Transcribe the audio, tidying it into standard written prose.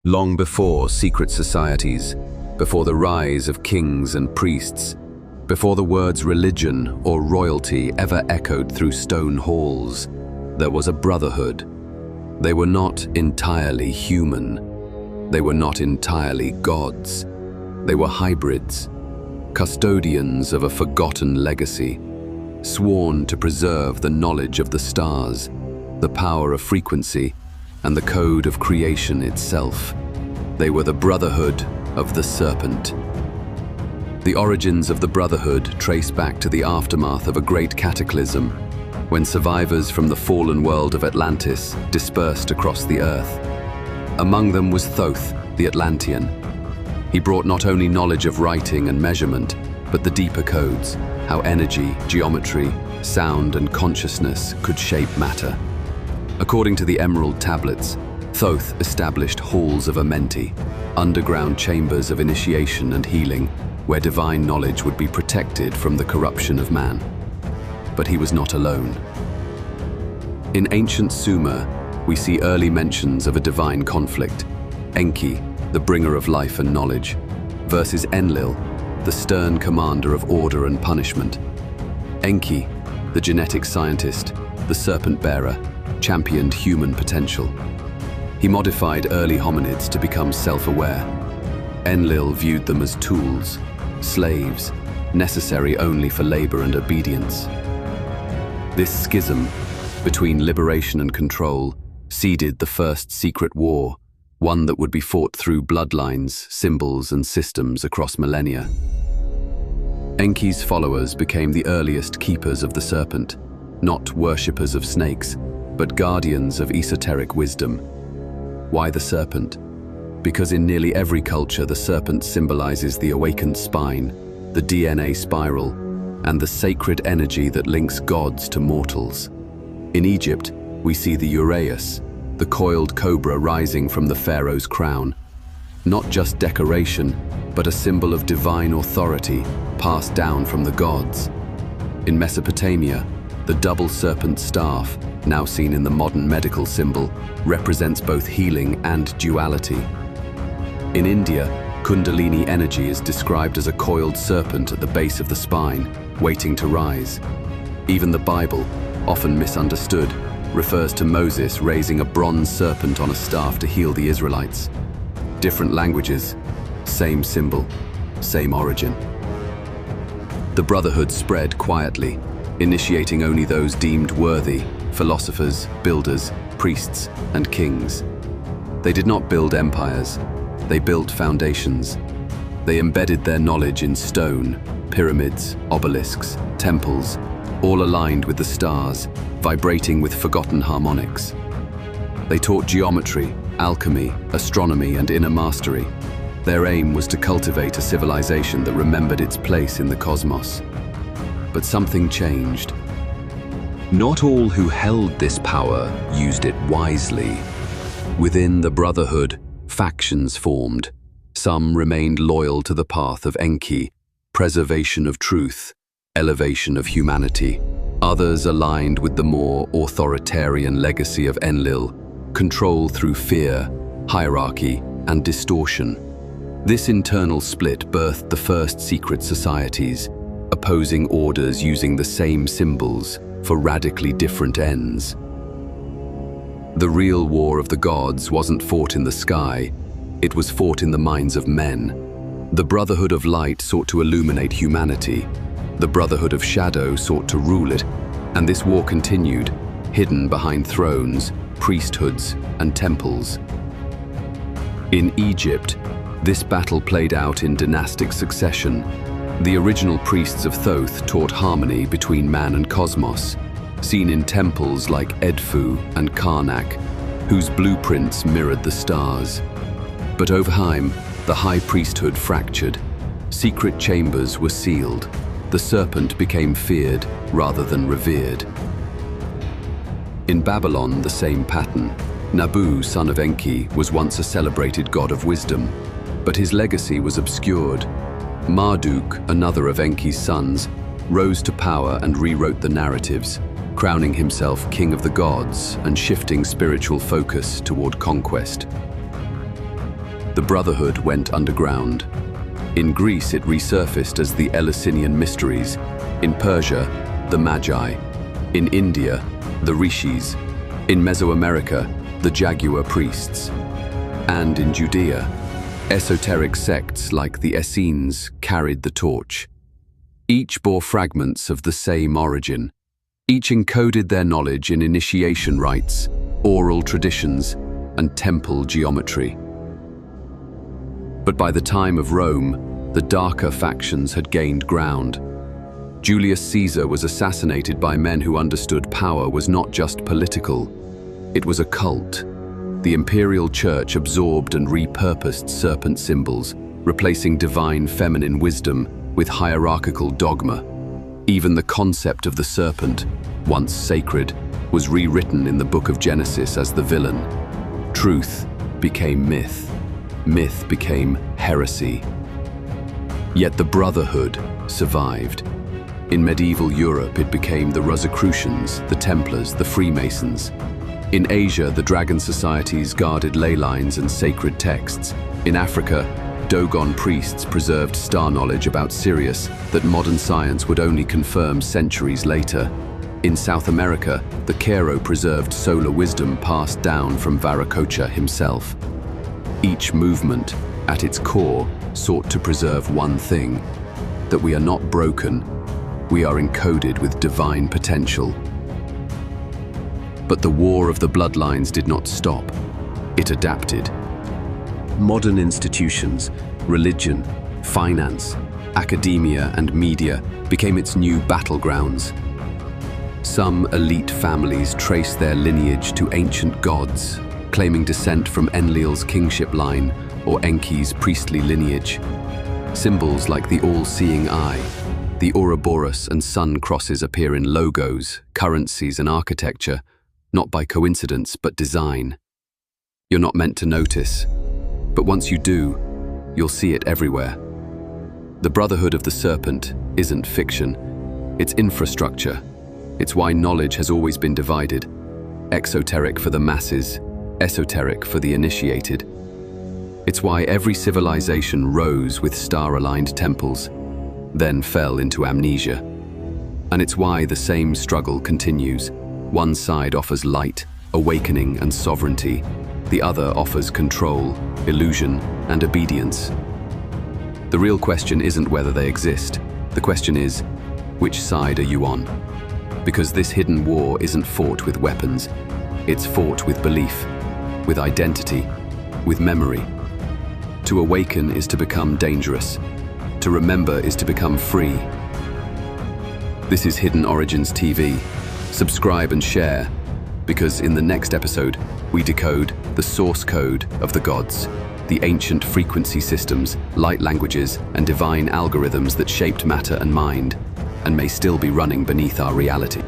Long before secret societies, before the rise of kings and priests, before the words religion or royalty ever echoed through stone halls, there was a brotherhood. They were not entirely human. They were not entirely gods. They were hybrids, custodians of a forgotten legacy, sworn to preserve the knowledge of the stars, the power of frequency, and the code of creation itself. They were the Brotherhood of the Serpent. The origins of the Brotherhood trace back to the aftermath of a great cataclysm, when survivors from the fallen world of Atlantis dispersed across the earth. Among them was Thoth, the Atlantean. He brought not only knowledge of writing and measurement, but the deeper codes, how energy, geometry, sound, and consciousness could shape matter. According to the Emerald Tablets, Thoth established halls of Amenti, underground chambers of initiation and healing, where divine knowledge would be protected from the corruption of man. But he was not alone. In ancient Sumer, we see early mentions of a divine conflict: Enki, the bringer of life and knowledge, versus Enlil, the stern commander of order and punishment. Enki, the genetic scientist, the serpent bearer, championed human potential. He modified early hominids to become self-aware. Enlil viewed them as tools, slaves, necessary only for labor and obedience. This schism between liberation and control seeded the first secret war, one that would be fought through bloodlines, symbols, and systems across millennia. Enki's followers became the earliest keepers of the serpent, not worshippers of snakes, but guardians of esoteric wisdom. Why the serpent? Because in nearly every culture, the serpent symbolizes the awakened spine, the DNA spiral, and the sacred energy that links gods to mortals. In Egypt, we see the uraeus, the coiled cobra rising from the pharaoh's crown. Not just decoration, but a symbol of divine authority passed down from the gods. In Mesopotamia, the double serpent staff, now seen in the modern medical symbol, represents both healing and duality. In India, Kundalini energy is described as a coiled serpent at the base of the spine, waiting to rise. Even the Bible, often misunderstood, refers to Moses raising a bronze serpent on a staff to heal the Israelites. Different languages, same symbol, same origin. The Brotherhood spread quietly, initiating only those deemed worthy: philosophers, builders, priests, and kings. They did not build empires, they built foundations. They embedded their knowledge in stone, pyramids, obelisks, temples, all aligned with the stars, vibrating with forgotten harmonics. They taught geometry, alchemy, astronomy, and inner mastery. Their aim was to cultivate a civilization that remembered its place in the cosmos. But something changed. Not all who held this power used it wisely. Within the Brotherhood, factions formed. Some remained loyal to the path of Enki, preservation of truth, elevation of humanity. Others aligned with the more authoritarian legacy of Enlil, control through fear, hierarchy, and distortion. This internal split birthed the first secret societies, opposing orders using the same symbols for radically different ends. The real war of the gods wasn't fought in the sky, it was fought in the minds of men. The Brotherhood of Light sought to illuminate humanity. The Brotherhood of Shadow sought to rule it, and this war continued, hidden behind thrones, priesthoods, and temples. In Egypt, this battle played out in dynastic succession. The original priests of Thoth taught harmony between man and cosmos, seen in temples like Edfu and Karnak, whose blueprints mirrored the stars. But over time, the high priesthood fractured. Secret chambers were sealed. The serpent became feared rather than revered. In Babylon, the same pattern. Nabu, son of Enki, was once a celebrated god of wisdom, but his legacy was obscured. Marduk, another of Enki's sons, rose to power and rewrote the narratives, crowning himself king of the gods and shifting spiritual focus toward conquest. the Brotherhood went underground. In Greece, it resurfaced as the Eleusinian Mysteries. In Persia, the Magi. In India, the Rishis. In Mesoamerica, the Jaguar priests. And in Judea, esoteric sects like the Essenes carried the torch. Each bore fragments of the same origin. Each encoded their knowledge in initiation rites, oral traditions, and temple geometry. But by the time of Rome, the darker factions had gained ground. Julius Caesar was assassinated by men who understood power was not just political, it was a cult. The imperial church absorbed and repurposed serpent symbols, replacing divine feminine wisdom with hierarchical dogma. Even the concept of the serpent, once sacred, was rewritten in the book of Genesis as the villain. Truth became myth. Myth became heresy. Yet the Brotherhood survived. In medieval Europe, it became the Rosicrucians, the Templars, the Freemasons. In Asia, the dragon societies guarded ley lines and sacred texts. In Africa, Dogon priests preserved star knowledge about Sirius that modern science would only confirm centuries later. In South America, the Quero preserved solar wisdom passed down from Viracocha himself. Each movement, at its core, sought to preserve one thing: that we are not broken, we are encoded with divine potential. But the war of the bloodlines did not stop. It adapted. Modern institutions, religion, finance, academia, and media became its new battlegrounds. Some elite families trace their lineage to ancient gods, claiming descent from Enlil's kingship line or Enki's priestly lineage. Symbols like the all-seeing eye, the Ouroboros and sun crosses appear in logos, currencies, and architecture, not by coincidence but design. You're not meant to notice, but once you do, you'll see it everywhere. The Brotherhood of the Serpent isn't fiction, it's infrastructure. It's why knowledge has always been divided. Exoteric for the masses, esoteric for the initiated. It's why every civilization rose with star-aligned temples, then fell into amnesia. And it's why the same struggle continues. One side offers light, awakening, and sovereignty. The other offers control, illusion, and obedience. The real question isn't whether they exist. The question is, which side are you on? Because this hidden war isn't fought with weapons. It's fought with belief, with identity, with memory. To awaken is to become dangerous. To remember is to become free. This is Hidden Origins TV. Subscribe and share, because in the next episode, we decode the source code of the gods, the ancient frequency systems, light languages, and divine algorithms that shaped matter and mind, and may still be running beneath our reality.